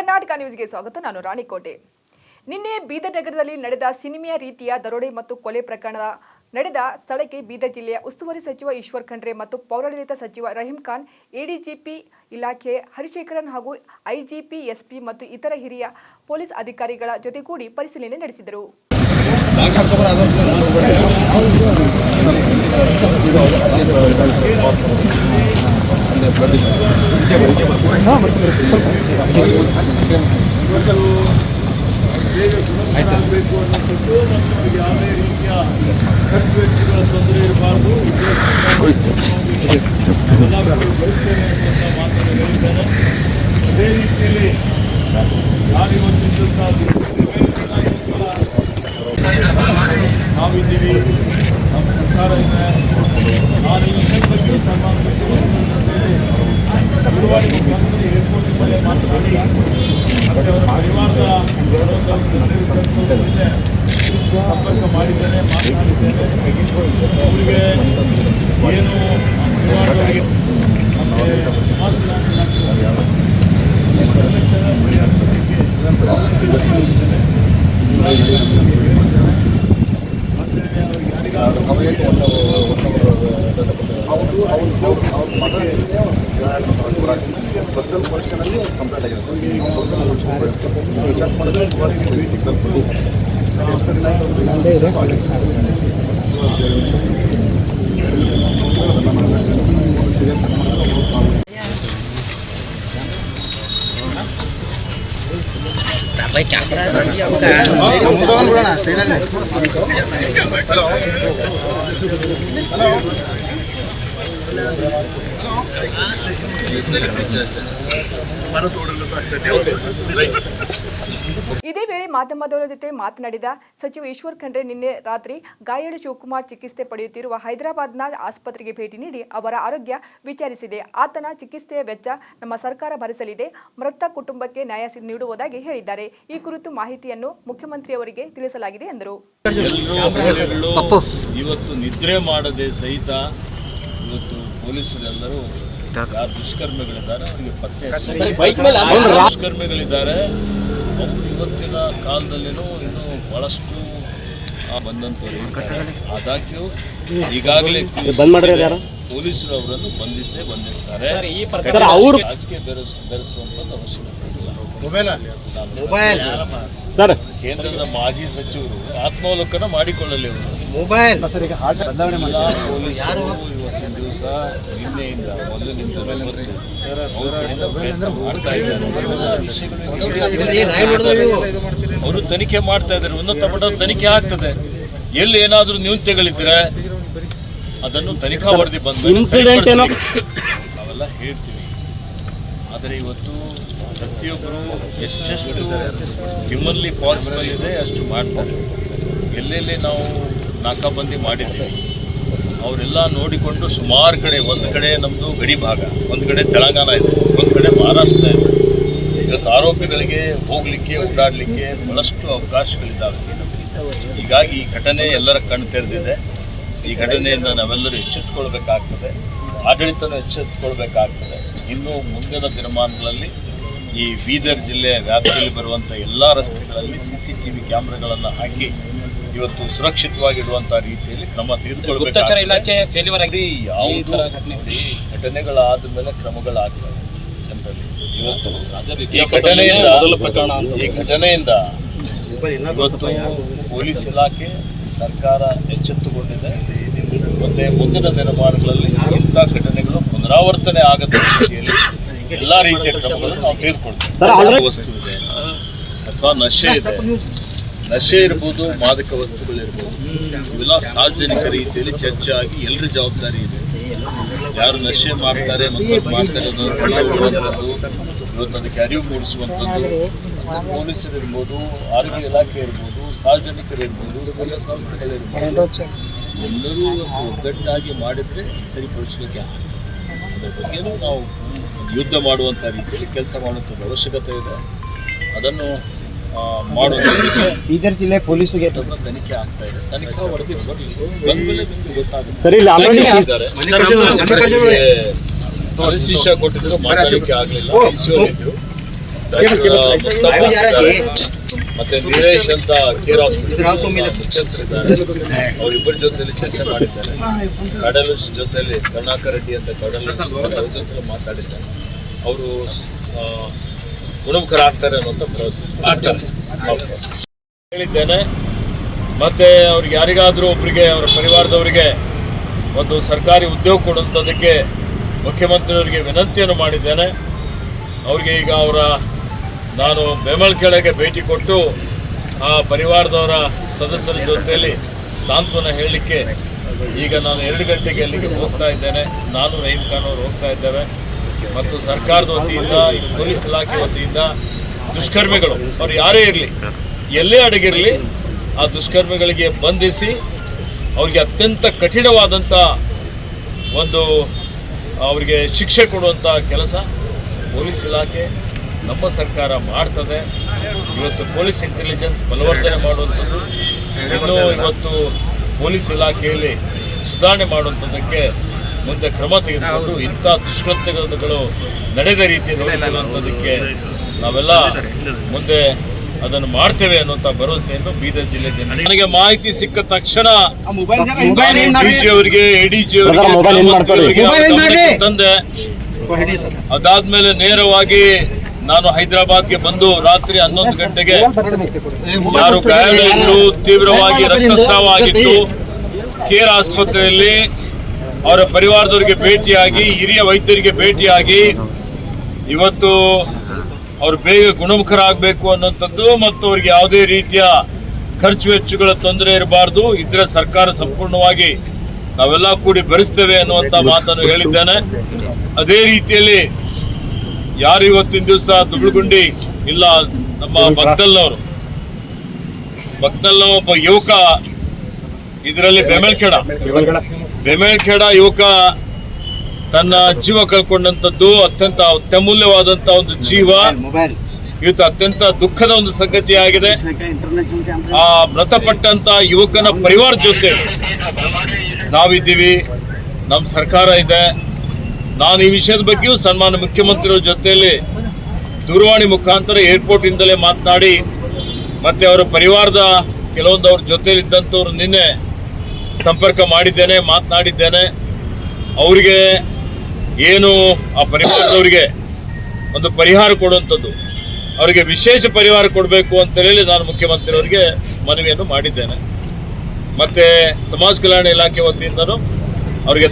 ಕರ್ನಾಟಕ ನ್ಯೂಸ್ಗೆ ಸ್ವಾಗತ. ನಾನು ರಾಣಿಕೋಟೆ. ನಿನ್ನೆ ಬೀದರ್ ನಗರದಲ್ಲಿ ನಡೆದ ಸಿನಿಮೆಯ ರೀತಿಯ ದರೋಡೆ ಮತ್ತು ಕೊಲೆ ಪ್ರಕರಣ ನಡೆದ ಸ್ಥಳಕ್ಕೆ ಬೀದರ್ ಜಿಲ್ಲೆಯ ಉಸ್ತುವಾರಿ ಸಚಿವ ಈಶ್ವರ್ ಖಂಡ್ರೆ ಮತ್ತು ಪೌರಾಡಳಿತ ಸಚಿವ ರಹೀಂ ಖಾನ್, ಎಡಿಜಿಪಿ ಇಲಾಖೆ ಹರಿಶೇಖರನ್ ಹಾಗೂ ಐಜಿಪಿ, ಎಸ್ಪಿ ಮತ್ತು ಇತರ ಹಿರಿಯ ಪೊಲೀಸ್ ಅಧಿಕಾರಿಗಳ ಜೊತೆಗೂಡಿ ಪರಿಶೀಲನೆ ನಡೆಸಿದರು. ಯಾವುದೇ ರೀತಿಯ ಖರ್ಚುವೆಚ್ಚಗಳ ತೊಂದರೆ ಇರಬಾರ್ದು, ಮಾತನ್ನು ಹೇಳಿದ್ದಾರೆ. ಅದೇ ರೀತಿಯಲ್ಲಿ ನಾವಿದ್ದೀವಿ, ನಮ್ಮ ಸರ್ಕಾರ ಇದೆ. ನಾನು ಈ ಬಗ್ಗೆ ಏರ್ಪೋರ್ಟ್ ಮೇಲೆ ಮಾತನಾಡಿ ಮತ್ತು ಅವರ ಪರಿವಾರದ ಸಂಪರ್ಕ ಮಾಡಿದ್ದೇನೆ, ಮಾತನಾಡಿದ್ದೇನೆ. ಅವರಿಗೆ ಏನು ಪರಿವಾರದವರಿಗೆ ಇದೇ ವೇಳೆ ಮಾಧ್ಯಮದವರ ಜೊತೆ ಮಾತನಾಡಿದ ಸಚಿವ ಈಶ್ವರ್ ಖಂಡ್ರೆ, ನಿನ್ನೆ ರಾತ್ರಿ ಗಾಯಾಳು ಶಿವಕುಮಾರ್ ಚಿಕಿತ್ಸೆ ಪಡೆಯುತ್ತಿರುವ ಹೈದರಾಬಾದ್ನ ಆಸ್ಪತ್ರೆಗೆ ಭೇಟಿ ನೀಡಿ ಅವರ ಆರೋಗ್ಯ ವಿಚಾರಿಸಿದೆ. ಆತನ ಚಿಕಿತ್ಸೆಯ ವೆಚ್ಚ ನಮ್ಮ ಸರ್ಕಾರ ಭರಿಸಲಿದೆ. ಮೃತ ಕುಟುಂಬಕ್ಕೆ ನ್ಯಾಯ ನೀಡುವುದಾಗಿ ಹೇಳಿದ್ದಾರೆ. ಈ ಕುರಿತು ಮಾಹಿತಿಯನ್ನು ಮುಖ್ಯಮಂತ್ರಿಯವರಿಗೆ ತಿಳಿಸಲಾಗಿದೆ ಎಂದರು. ಇವತ್ತು ನಿದ್ರೆ ಮಾಡದೆ ಸಹಿತ ಇವತ್ತು ಪೊಲೀಸರೆಲ್ಲರೂ ಯಾರು ದುಷ್ಕರ್ಮಿಗಳಿದ್ದಾರೆ ಅವರಿಗೆ ಪತ್ತೆ ದುಷ್ಕರ್ಮಿಗಳಿದ್ದಾರೆ. ಅವರು ಇವತ್ತಿನ ಕಾಲದಲ್ಲಿನೂ ಇನ್ನೂ ಬಹಳಷ್ಟು ಬಂದಂಥವ್ರು ಇರ್ತಾರೆ. ಆದಾಗ್ಯೂ ಈಗಾಗಲೇ ಪೊಲೀಸರು ಅವರನ್ನು ಬಂಧಿಸ್ತಾರೆ. ರಾಜಕೀಯ ಬೆರೆಸುವಂಥದ್ದು ಅವಶ್ಯಕತೆ ಇಲ್ಲ. ಕೇಂದ್ರದ ಮಾಜಿ ಸಚಿವರು ಆತ್ಮಾವಲೋಕನ ಮಾಡಿಕೊಳ್ಳಲಿ. ಇವತ್ತಿನ ದಿವಸ ನಿನ್ನೆಯಿಂದ ಮೊದಲಿನಿಂದ ಅವರು ತನಿಖೆ ಮಾಡ್ತಾ ಇದ್ದಾರೆ. ಉನ್ನತ ಮಟ್ಟದ ತನಿಖೆ ಆಗ್ತದೆ. ಎಲ್ಲಿ ಏನಾದರೂ ನ್ಯೂನತೆಗಳಿದ್ರೆ ಅದನ್ನು ತನಿಖಾ ವರದಿ ಬಂದು ನಾವೆಲ್ಲ ಹೇಳ್ತೀವಿ. ಆದರೆ ಇವತ್ತು ಪ್ರತಿಯೊಬ್ಬರು ಎಷ್ಟೆಷ್ಟು ಹ್ಯೂಮನ್ಲಿ ಪಾಸಿಬಲ್ ಇದೆ ಅಷ್ಟು ಮಾಡ್ತಾರೆ. ಎಲ್ಲೆಲ್ಲಿ ನಾವು ನಾಕಾಬಂದಿ ಮಾಡಿದ್ದೀವಿ ಅವರೆಲ್ಲ ನೋಡಿಕೊಂಡು ಸುಮಾರು ಕಡೆ, ಒಂದು ಕಡೆ ನಮ್ಮದು ಗಡಿ ಭಾಗ, ಒಂದು ಕಡೆ ತೆಲಂಗಾಣ ಇದೆ, ಒಂದು ಕಡೆ ಮಹಾರಾಷ್ಟ್ರ ಇದೆ. ಇವತ್ತು ಆರೋಪಿಗಳಿಗೆ ಹೋಗಲಿಕ್ಕೆ, ಓಡಾಡಲಿಕ್ಕೆ ಬಹಳಷ್ಟು ಅವಕಾಶಗಳಿದ್ದಾವೆ. ಹೀಗಾಗಿ ಈ ಘಟನೆ ಎಲ್ಲರ ಕಣ್ಣು ತೆರೆದಿದೆ. ಈ ಘಟನೆಯಿಂದ ನಾವೆಲ್ಲರೂ ಎಚ್ಚೆತ್ತುಕೊಳ್ಬೇಕಾಗ್ತದೆ, ಆಡಳಿತನೂ ಎಚ್ಚೆತ್ತುಕೊಳ್ಬೇಕಾಗ್ತದೆ. ಇನ್ನು ಮುಂದಿನ ದಿನಮಾನಗಳಲ್ಲಿ ಈ ಬೀದರ್ ಜಿಲ್ಲೆಯ ವ್ಯಾಪ್ತಿಯಲ್ಲಿ ಬರುವಂಥ ಎಲ್ಲ ರಸ್ತೆಗಳಲ್ಲಿ CCTV ಕ್ಯಾಮ್ರಾಗಳನ್ನು ಹಾಕಿ ಇವತ್ತು ಸುರಕ್ಷಿತವಾಗಿಡುವಂಥ ರೀತಿಯಲ್ಲಿ ಕ್ರಮ ತೆಗೆದುಕೊಳ್ಬೇಕು. ಯಾವುದು ಘಟನೆಗಳಾದ ಮೇಲೆ ಕ್ರಮಗಳಾಗ್ತವೆ ಜನರಲ್ಲಿ. ಇವತ್ತು ಈ ಘಟನೆಯಿಂದ ಇವತ್ತು ಪೊಲೀಸ್ ಇಲಾಖೆ, ಸರ್ಕಾರ ಎಚ್ಚೆತ್ತುಕೊಂಡಿದೆ. ಮತ್ತು ಮುಂದಿನ ದಿನಮಾನಗಳಲ್ಲಿ ಇಂಥ ಘಟನೆಗಳು ಪುನರಾವರ್ತನೆ ಆಗದ ರೀತಿಯಲ್ಲಿ ಎಲ್ಲ ರೀತಿಯ ಕ್ರಮಗಳನ್ನು ನಾವು ತೆಗೆದುಕೊಳ್ತೇವೆ. ವಸ್ತು ಇದೆ ಅಥವಾ ನಶೆ ಇರ್ಬೋದು, ಮಾದಕ ವಸ್ತುಗಳಿರ್ಬೋದು, ಇವೆಲ್ಲ ಸಾರ್ವಜನಿಕ ರೀತಿಯಲ್ಲಿ ಚರ್ಚೆ ಆಗಿ ಎಲ್ಲರ ಜವಾಬ್ದಾರಿ ಇದೆ. ಯಾರು ನಶೆ ಮಾಡ್ತಾರೆ ಮತ್ತು ಇವತ್ತು ಅದಕ್ಕೆ ಅರಿವು ಮೂಡಿಸುವಂಥದ್ದು ಪೊಲೀಸರಿರ್ಬೋದು, ಆರೋಗ್ಯ ಇಲಾಖೆ ಇರ್ಬೋದು, ಸಾರ್ವಜನಿಕರಿರ್ಬೋದು, ಸಂಘ ಸಂಸ್ಥೆಗಳಿರ್ಬೋದು, ಎಲ್ಲರೂ ಇವತ್ತು ಒಗ್ಗಟ್ಟಾಗಿ ಮಾಡಿದರೆ ಸರಿಪಡಿಸಲಿಕ್ಕೆ ಆಗ್ತದೆ. ಅದರ ಬಗ್ಗೆಯೂ ನಾವು ಯುದ್ಧ ಮಾಡುವಂಥ ರೀತಿಯಲ್ಲಿ ಕೆಲಸ ಮಾಡುವಂಥದ್ದು ಅವಶ್ಯಕತೆ ಇದೆ. ಅದನ್ನು ಮಾಡೋದಕ್ಕೆ ಬೀದರ್ ಜಿಲ್ಲೆ ಪೊಲೀಸರಿಗೆ ತನಿಖೆ ಆಗ್ತಾ ಇದೆ. ತನಿಖಾ ವರದಿ ಬರಲಿ, ಬಂದ್ಮೇಲೆ ನಿಮ್ಗೆ ಗೊತ್ತಾಗುತ್ತೆ. ಸರಿ, ಇಲ್ಲ ಕೊಟ್ಟಿದ್ರು, ಮಾತಾಡಲಿಕ್ಕೆ ಆಗಲಿಲ್ಲ. ಮತ್ತೆ ನೀರೇಶ್ ಅಂತ ಕೇರ್ ಹಾಸ್ಪಿಟಲ್ ಅವರಿಬ್ಬರ ಜೊತೆಲಿ ಚರ್ಚೆ ಮಾಡಿದ್ದಾರೆ. ಕಡಲೂಸ್ ಜೊತೆಲಿ ಕರುಣಾಕರ್ ರೆಡ್ಡಿ ಅಂತ ಕಡಲೂಸ್ ಅವ್ರ ಜೊತೆ ಮಾತಾಡಿದ್ದಾರೆ. ಅವರು ಗುಣಮುಖರಾಗ್ತಾರೆ ಅನ್ನುವಂಥ ಭರವಸೆ ಹೇಳಿದ್ದೇನೆ. ಮತ್ತೆ ಅವ್ರಿಗೆ ಯಾರಿಗಾದರೂ ಒಬ್ಬರಿಗೆ ಅವರ ಪರಿವಾರದವರಿಗೆ ಒಂದು ಸರ್ಕಾರಿ ಉದ್ಯೋಗ ಕೊಡುವಂಥದ್ದಕ್ಕೆ ಮುಖ್ಯಮಂತ್ರಿಯವರಿಗೆ ವಿನಂತಿಯನ್ನು ಮಾಡಿದ್ದೇನೆ. ಅವ್ರಿಗೆ ಈಗ ನಾನು ಬೆಮಲ್ಕೆರೆಗೆ ಭೇಟಿ ಕೊಟ್ಟು ಆ ಪರಿವಾರದವರ ಸದಸ್ಯರ ಜೊತೆಯಲ್ಲಿ ಸಾಂತ್ವನ ಹೇಳಲಿಕ್ಕೆ ಈಗ ನಾನು 2 ಗಂಟೆಗೆ ಅಲ್ಲಿಗೆ ಹೋಗ್ತಾ ಇದ್ದೇನೆ. ನಾನು ರಹೀಂ ಖಾನ್ ಅವರು ಹೋಗ್ತಾ ಇದ್ದೇವೆ. ಮತ್ತು ಸರ್ಕಾರದ ವತಿಯಿಂದ ಪೊಲೀಸ್ ಇಲಾಖೆ ವತಿಯಿಂದ ದುಷ್ಕರ್ಮಿಗಳು ಅವ್ರು ಯಾರೇ ಇರಲಿ, ಎಲ್ಲೇ ಅಡಗಿರಲಿ, ಆ ದುಷ್ಕರ್ಮಿಗಳಿಗೆ ಬಂಧಿಸಿ ಅವ್ರಿಗೆ ಅತ್ಯಂತ ಕಠಿಣವಾದಂಥ ಒಂದು ಅವರಿಗೆ ಶಿಕ್ಷೆ ಕೊಡುವಂಥ ಕೆಲಸ ಪೊಲೀಸ್ ಇಲಾಖೆ ನಮ್ಮ ಸರ್ಕಾರ ಮಾಡ್ತದೆ. ಇವತ್ತು ಪೊಲೀಸ್ ಇಂಟೆಲಿಜೆನ್ಸ್ ಬಲವರ್ಧನೆ ಮಾಡುವಂಥದ್ದು, ಇನ್ನೂ ಇವತ್ತು ಪೊಲೀಸ್ ಇಲಾಖೆಯಲ್ಲಿ ಸುಧಾರಣೆ ಮಾಡುವಂಥದ್ದಕ್ಕೆ ಮುಂದೆ ಕ್ರಮ ತೆಗೆದುಕೊಂಡು ಇಂಥ ದುಷ್ಕೃತ್ಯಗಳು ನಡೆದ ರೀತಿ ನೋಡಿಕೊಳ್ಳುವಂಥದ್ದಕ್ಕೆ ನಾವೆಲ್ಲ ಮುಂದೆ ಅದನ್ನು ಮಾಡ್ತೇವೆ ಅನ್ನುವಂಥ ಭರವಸೆಯನ್ನು ಬೀದರ್ ಜಿಲ್ಲೆ ಜನರಿಗೆ ನನಗೆ ಮಾಹಿತಿ ಸಿಕ್ಕ ತಕ್ಷಣ ಡಿಜಿ ಅವರಿಗೆ, ಎಡಿಜಿ ಅವರಿಗೆ ತಂದೆ. ಅದಾದ್ಮೇಲೆ ನೇರವಾಗಿ ನಾನು ಹೈದರಾಬಾದ್ಗೆ ಬಂದು ರಾತ್ರಿ 11 ಗಂಟೆಗೆ ಯಾರು ಗಾಯಾಳಿದ್ರು, ತೀವ್ರವಾಗಿ ರಕ್ತಸ್ರಾವ ಆಗಿತ್ತು, ಕೇರ್ ಆಸ್ಪತ್ರೆಯಲ್ಲಿ ಅವರ ಪರಿವಾರದವರಿಗೆ ಭೇಟಿಯಾಗಿ, ಹಿರಿಯ ವೈದ್ಯರಿಗೆ ಭೇಟಿಯಾಗಿ ಇವತ್ತು ಅವರು ಬೇಗ ಗುಣಮುಖರಾಗಬೇಕು ಅನ್ನೋಂಥದ್ದು ಮತ್ತು ಅವ್ರಿಗೆ ಯಾವುದೇ ರೀತಿಯ ಖರ್ಚು ವೆಚ್ಚಗಳ ತೊಂದರೆ ಇರಬಾರ್ದು, ಇದ್ರೆ ಸರ್ಕಾರ ಸಂಪೂರ್ಣವಾಗಿ ನಾವೆಲ್ಲ ಕೂಡಿ ಭರಿಸ್ತೇವೆ ಅನ್ನುವಂಥ ಮಾತನ್ನು ಹೇಳಿದ್ದೇನೆ. ಅದೇ ರೀತಿಯಲ್ಲಿ ಯಾರು ಇವತ್ತಿನ ದಿವಸ ದುಗುಳುಗುಂಡಿ ಇಲ್ಲ, ನಮ್ಮ ಬಗ್ನಲ್ನವರು ಒಬ್ಬ ಯುವಕ ಇದರಲ್ಲಿ ಬೆಮೆಲ್ಖೇಡ ಯುವಕ ತನ್ನ ಜೀವ ಕಳ್ಕೊಂಡಂಥದ್ದು ಅತ್ಯಂತ ಅತ್ಯಮೂಲ್ಯವಾದಂಥ ಒಂದು ಜೀವ. ಇವತ್ತು ಅತ್ಯಂತ ದುಃಖದ ಒಂದು ಸಂಗತಿ ಆಗಿದೆ. ಆ ಮೃತಪಟ್ಟಂತ ಯುವಕನ ಪರಿವಾರದ ಜೊತೆ ನಾವಿದ್ದೀವಿ, ನಮ್ಮ ಸರ್ಕಾರ ಇದೆ. ನಾನು ಈ ವಿಷಯದ ಬಗ್ಗೆಯೂ ಸನ್ಮಾನ್ಯ ಮುಖ್ಯಮಂತ್ರಿಗಳ ಜೊತೆಯಲ್ಲಿ ದೂರವಾಣಿ ಮುಖಾಂತರ ಏರ್ಪೋರ್ಟಿಂದಲೇ ಮಾತನಾಡಿ, ಮತ್ತೆ ಅವರ ಪರಿವಾರದ ಕೆಲವೊಂದು ಅವ್ರ ಜೊತೆಯಲ್ಲಿ ಇದ್ದಂಥವ್ರು ನಿನ್ನೆ ಸಂಪರ್ಕ ಮಾಡಿದ್ದೇನೆ, ಮಾತನಾಡಿದ್ದೇನೆ. ಅವರಿಗೆ ಏನು ಆ ಪರಿವಾರದವರಿಗೆ ಒಂದು ಪರಿಹಾರ ಕೊಡುವಂಥದ್ದು, ಅವರಿಗೆ ವಿಶೇಷ ಪರಿಹಾರ ಕೊಡಬೇಕು ಅಂತ ಹೇಳಿ ನಾನು ಮುಖ್ಯಮಂತ್ರಿಯವರಿಗೆ ಮನವಿಯನ್ನು ಮಾಡಿದ್ದೇನೆ. ಮತ್ತು ಸಮಾಜ ಕಲ್ಯಾಣ ಇಲಾಖೆ ವತಿಯಿಂದನೂ ಅವರಿಗೆ